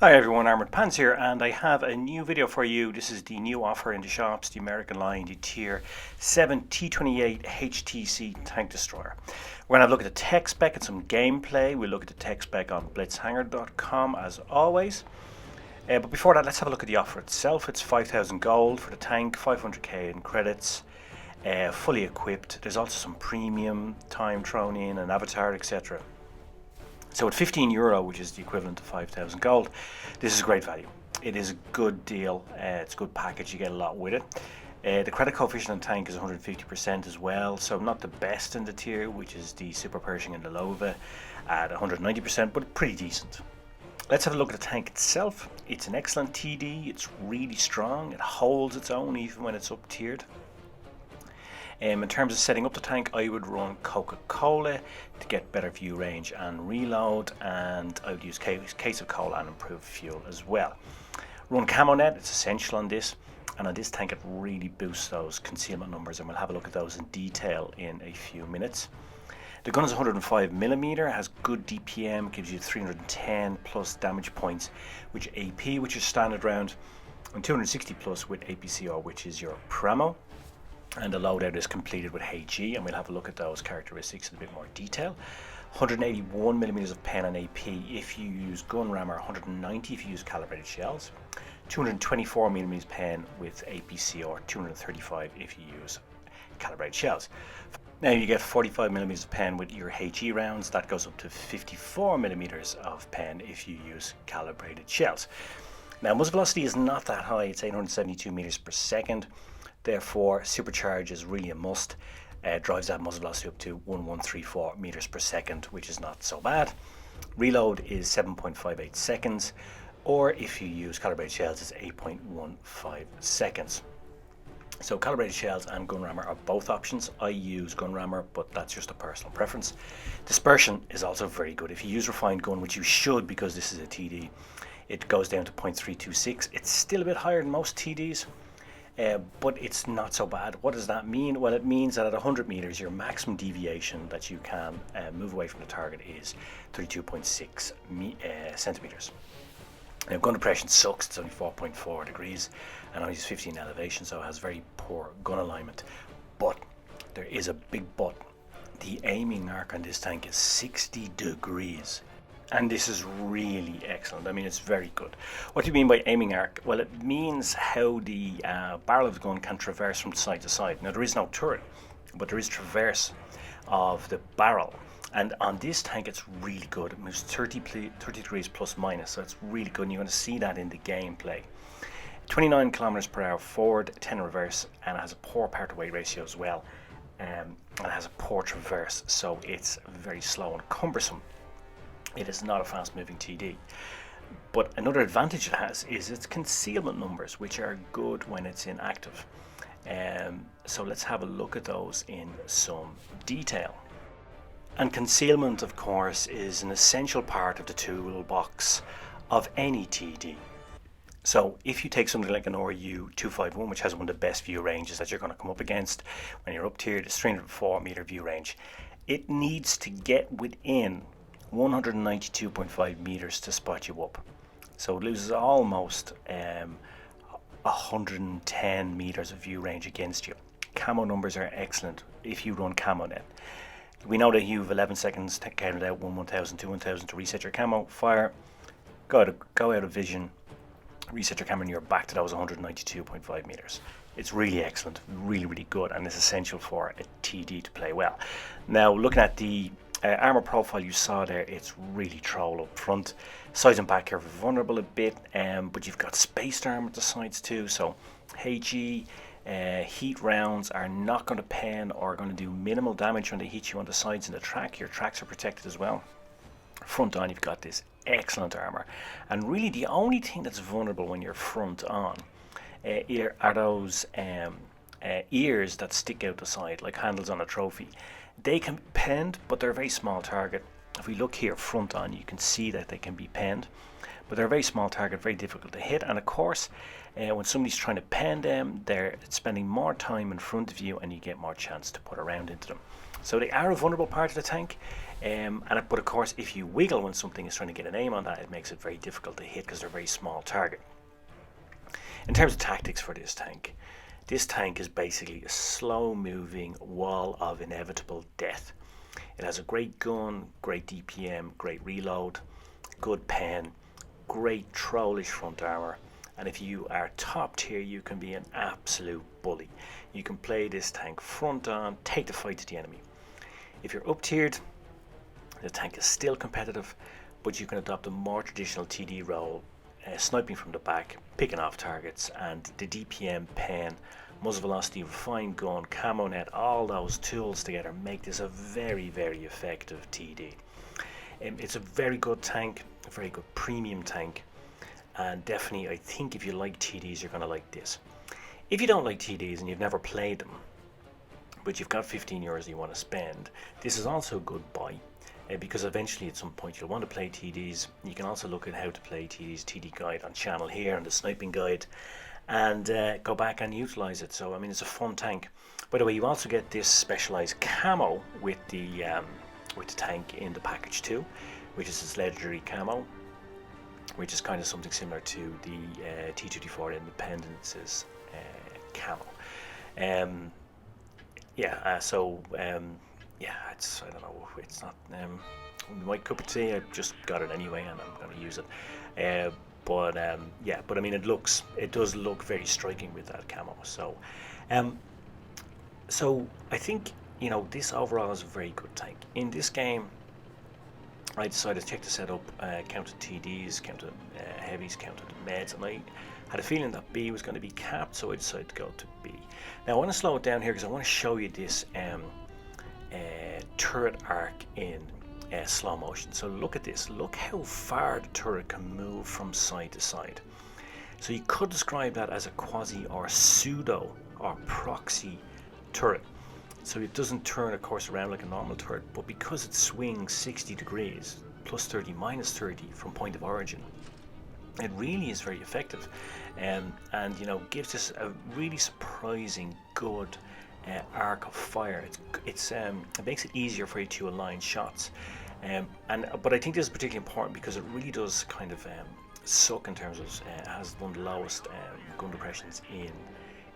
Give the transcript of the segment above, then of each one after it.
Hi everyone, Armored Pants here, and I have a new video for you. This is the new offer in the shops, the American line, the Tier 7 T28 HTC tank destroyer. We're going to have a look at the tech spec and some gameplay. We'll look at the tech spec on blitzhanger.com as always. But before that, let's have a look at the offer itself. It's 5,000 gold for the tank, 500k in credits, fully equipped. There's also some premium time thrown in, an avatar, etc. So at €15, which is the equivalent to 5,000 gold, this is a great value. It is a good deal. It's a good package. You get a lot with it. The credit coefficient on tank is 150% as well, so not the best in the tier, which is the Super Pershing and the Lova at 190%, but pretty decent. Let's have a look at the tank itself. It's an excellent TD. It's really strong. It holds its own even when it's up tiered. In terms of setting up the tank, I would run Coca-Cola to get better view range and reload, and I would use case of cola and improved fuel as well. Run Camo Net, it's essential on this, and on this tank it really boosts those concealment numbers, and we'll have a look at those in detail in a few minutes. The gun is 105mm, has good DPM, gives you 310 plus damage points, which AP, which is standard round, and 260 plus with APCR, which is your Pramo. And the loadout is completed with HE, and we'll have a look at those characteristics in a bit more detail. 181mm of pen and AP if you use gun rammer, 190 if you use calibrated shells, 224mm pen with APCR, 235 if you use calibrated shells. Now you get 45mm of pen with your HE rounds. That goes up to 54mm of pen if you use calibrated shells. Now muzzle velocity is not that high, it's 872 meters per second. Therefore, supercharge is really a must. Drives that muzzle velocity up to 1134 meters per second, which is not so bad. Reload is 7.58 seconds, or if you use calibrated shells, it's 8.15 seconds. So calibrated shells and gun rammer are both options. I use gun rammer, but that's just a personal preference. Dispersion is also very good. If you use refined gun, which you should because this is a TD, it goes down to 0.326. It's still a bit higher than most TDs. But it's not so bad. What does that mean? Well, it means that at 100 meters, your maximum deviation that you can move away from the target is 32.6 centimeters. Now, gun depression sucks. It's only 4.4 degrees and only 15 elevation, so it has very poor gun alignment. But there is a big but. The aiming arc on this tank is 60 degrees. And this is really excellent. I mean, it's very good. What do you mean by aiming arc? Well, it means how the barrel of the gun can traverse from side to side. Now, there is no turret, but there is traverse of the barrel. And on this tank, it's really good. It moves 30 degrees plus minus, so it's really good. And you're going to see that in the gameplay. 29 kilometers per hour forward, 10 in reverse, and it has a poor power to weight ratio as well. And it has a poor traverse, so it's very slow and cumbersome. It is not a fast moving TD. But another advantage it has is its concealment numbers, which are good when it's inactive. So let's have a look at those in some detail. And concealment, of course, is an essential part of the toolbox of any TD. So if you take something like an RU 251, which has one of the best view ranges that you're going to come up against when you're up tiered, it's 304 meter view range. It needs to get within 192.5 meters to spot you up, so it loses almost 110 meters of view range against you. Camo numbers are excellent if you run Camo Net. We know that you have 11 seconds to count it out, 1000 to 1000 to reset your camo, fire, go out of vision, reset your camera, and you're back to those 192.5 meters. It's really excellent, really good, and it's essential for a TD to play well. Now, looking at the armor profile you saw there, it's really troll up front. Sides and back are vulnerable a bit, but you've got spaced armor at the sides too, so HE heat rounds are not going to pen or going to do minimal damage when they hit you on the sides and the track. Your tracks are protected as well. Front on, you've got this excellent armor, and really the only thing that's vulnerable when you're front on are those ears that stick out the side like handles on a trophy. They can be penned, but they're a very small target. If we look here front on, you can see that they can be penned, but they're a very small target, very difficult to hit. And of course, when somebody's trying to pen them, they're spending more time in front of you, and you get more chance to put a round into them. So they are a vulnerable part of the tank, but of course, if you wiggle when something is trying to get an aim on that, it makes it very difficult to hit because they're a very small target. In terms of tactics for this tank is basically a slow-moving wall of inevitable death. It has a great gun, great DPM, great reload, good pen, great trollish front armor, and if you are top tier, you can be an absolute bully. You can play this tank front on, take the fight to the enemy. If you're up tiered, the tank is still competitive, but you can adopt a more traditional TD role, sniping from the back, picking off targets, and the DPM, pen, muzzle velocity, refined gun, camo net, all those tools together make this a very, very effective TD. It's a very good tank, a very good premium tank, and definitely I think if you like TDs, you're going to like this. If you don't like TDs and you've never played them, but you've got 15 euros you want to spend, this is also a good buy, because eventually at some point you'll want to play TDs. You can also look at how to play TDs, TD guide on channel here, and the sniping guide, and go back and utilize it. So I mean, it's a fun tank. By the way, you also get this specialized camo with the tank in the package too, which is this legendary camo, which is kind of something similar to the T28 Independence's camo. It's, I don't know, it's not my cup of tea. I just got it anyway, and I'm going to use it. But I mean, it does look very striking with that camo. So I think, you know, this overall is a very good tank. In this game, I decided to check the setup, counted TDs, counted heavies, counted meds, and I had a feeling that B was going to be capped, so I decided to go to B. Now I want to slow it down here because I want to show you this turret arc in slow motion. So look at this. Look how far the turret can move from side to side. So you could describe that as a quasi or pseudo or proxy turret. So it doesn't turn, of course, around like a normal turret, but because it swings 60 degrees, plus 30, minus 30 from point of origin, it really is very effective, and you know, gives us a really surprising good arc of fire. It makes it easier for you to align shots, but I think this is particularly important because it really does kind of suck in terms of has one of the lowest gun depressions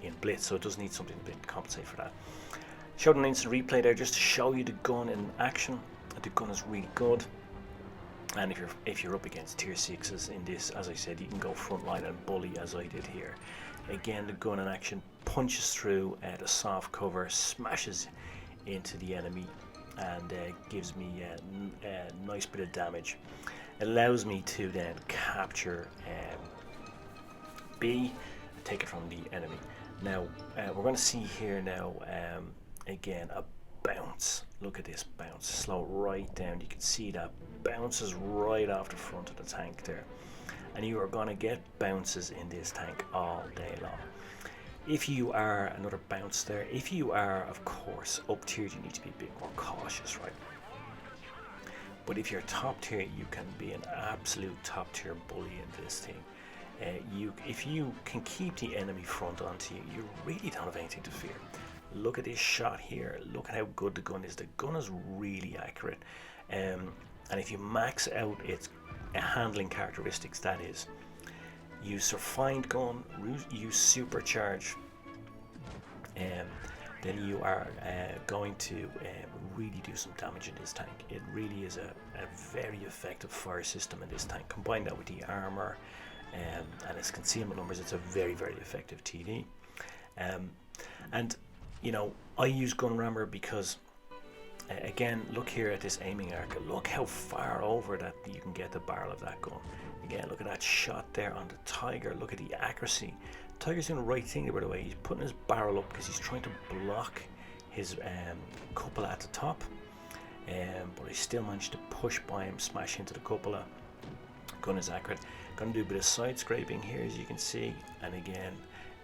in Blitz, so it does need something to compensate for that. Showed an instant replay there just to show you the gun in action. The gun is really good, and if you're up against tier 6s in this, as I said, you can go frontline and bully as I did here. Again, the gun in action punches through the soft cover, smashes into the enemy, and gives me a nice bit of damage. It allows me to then capture B, take it from the enemy. Now we're going to see here now again a bounce. Look at this bounce, slow right down. You can see that bounces right off the front of the tank there, and you are going to get bounces in this tank all day long. If you are another bounce there, if you are of course up tiered, you need to be a bit more cautious, right? But if you're top tier, you can be an absolute top tier bully in this thing. If you can keep the enemy front onto you, you really don't have anything to fear. Look at this shot here. Look at how good the gun is. The gun is really accurate, and if you max out its handling characteristics, that is, use refined gun, use supercharge, then you are going to really do some damage in this tank. It really is a very effective fire system in this tank. Combine that with the armor and its concealment numbers, it's a very, very effective TD. And you know, I use gun rammer because again, look here at this aiming arc. Look how far over that you can get the barrel of that gun. Again, look at that shot there on the Tiger. Look at the accuracy. Tiger's doing the right thing there, by the way. He's putting his barrel up because he's trying to block his cupola at the top, but I still managed to push by him, smash into the cupola. Gun is accurate. Gonna do a bit of side scraping here, as you can see, and again,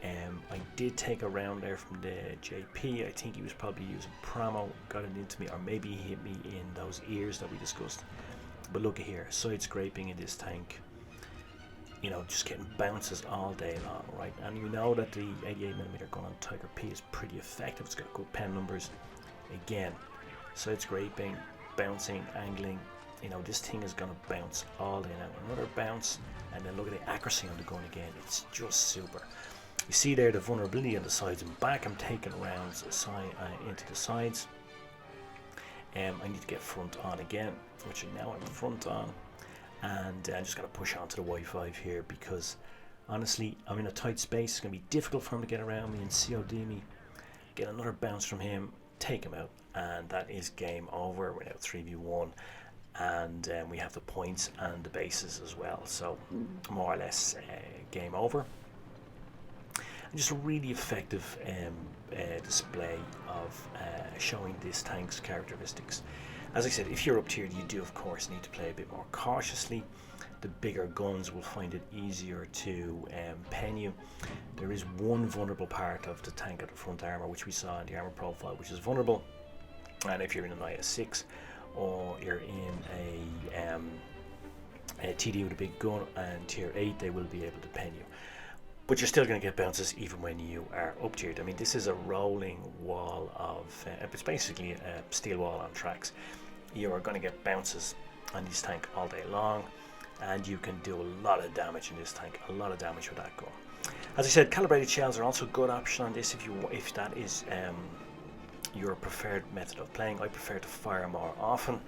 I did take a round there from the JP. I think he was probably using Pramo, got it into me, or maybe he hit me in those ears that we discussed. But look at here, side scraping in this tank. you know, just getting bounces all day long, right? And you know that the 88mm gun on Tiger P is pretty effective. It's got good pen numbers. Again, side scraping, bouncing, angling. You know, this thing is going to bounce all day now. Another bounce, and then look at the accuracy on the gun again. It's just super. You see there the vulnerability on the sides and back. I'm taking rounds into the sides. I need to get front on again, which now I'm front on. And I'm just going to push onto the Y5 here because honestly, I'm in a tight space. It's going to be difficult for him to get around me and COD me. Get another bounce from him, take him out, and that is game over. We're now 3v1, and we have the points and the bases as well. So more or less game over. And just a really effective display of showing this tank's characteristics. As I said, if you're up tiered, you do of course need to play a bit more cautiously. The bigger guns will find it easier to pen you. There is one vulnerable part of the tank at the front armor, which we saw in the armor profile, which is vulnerable. And if you're in an IS-6 or you're in a TD with a big gun and tier 8, they will be able to pen you. But you're still going to get bounces even when you are up tiered. I mean, this is a rolling wall of, it's basically a steel wall on tracks. You are going to get bounces on this tank all day long, and you can do a lot of damage in this tank, a lot of damage with that gun. As I said, calibrated shells are also a good option on this if that is your preferred method of playing. I prefer to fire more often,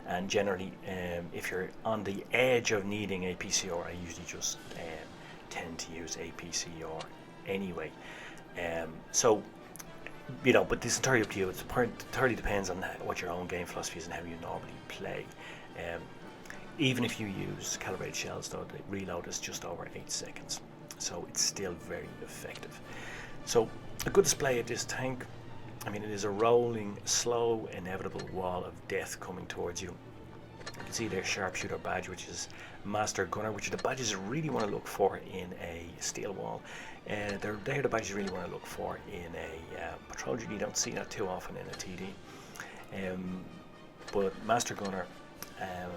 and generally if you're on the edge of needing a PCR, I usually just tend to use APCR anyway. So, you know, but this is entirely up to you. It entirely depends on what your own game philosophy is and how you normally play. Even if you use calibrated shells, though, the reload is just over 8 seconds, so it's still very effective. So a good display of this tank. I mean, it is a rolling, slow, inevitable wall of death coming towards you. You can see their sharpshooter badge, which is master gunner, which are the badges you really want to look for in a steel wall. They're the badges you really want to look for in a patrol. You don't see that too often in a TD. But master gunner and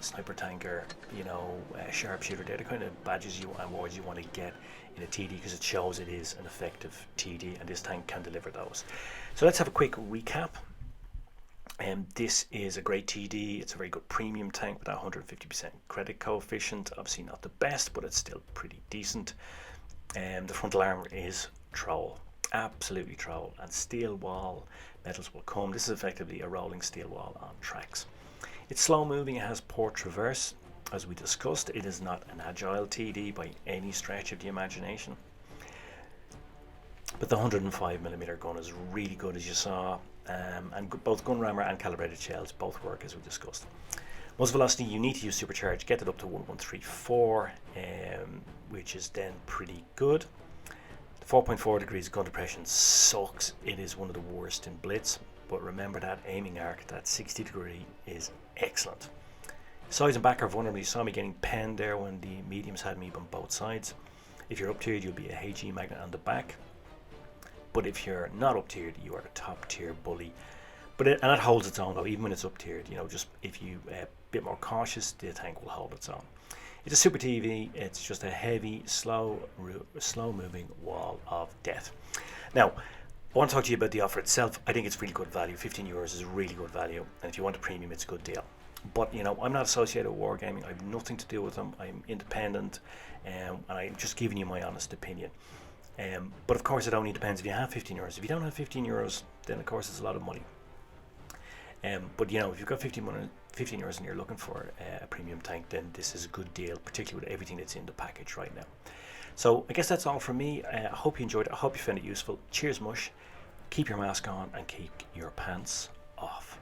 sniper tanker, you know, sharpshooter, they're the kind of badges and awards you want to get in a TD because it shows it is an effective TD, and this tank can deliver those. So let's have a quick recap. This is a great TD. It's a very good premium tank with that 150% credit coefficient. Obviously not the best, but it's still pretty decent. The frontal armor is troll, absolutely troll, and steel wall metals will come. This is effectively a rolling steel wall on tracks. It's slow moving, it has poor traverse. As we discussed, it is not an agile TD by any stretch of the imagination. But the 105mm gun is really good, as you saw, and both gun rammer and calibrated shells both work as we discussed. Muzzle velocity, you need to use supercharge, get it up to 1134, which is then pretty good. The 4.4 degrees gun depression sucks. It is one of the worst in Blitz, but remember that aiming arc, that 60 degree is excellent. Sides and back are vulnerable. You saw me getting penned there when the mediums had me on both sides. If you're up tiered, you'll be a HE magnet on the back. But if you're not up tiered, you are a top tier bully. And that holds its own though, even when it's up tiered. You know, just if you a bit more cautious, the tank will hold its own. It's a super TV. It's just a heavy, slow moving wall of death. Now, I want to talk to you about the offer itself. I think it's really good value. €15 is really good value, and if you want a premium, it's a good deal. But you know, I'm not associated with Wargaming. I have nothing to do with them. I'm independent, and I'm just giving you my honest opinion. But of course, it only depends if you have €15. If you don't have €15, then of course it's a lot of money. But you know, if you've got €15 and you're looking for a premium tank, then this is a good deal, particularly with everything that's in the package right now. So I guess that's all from me. I hope you enjoyed it. I hope you found it useful. Cheers, Mush. Keep your mask on and keep your pants off.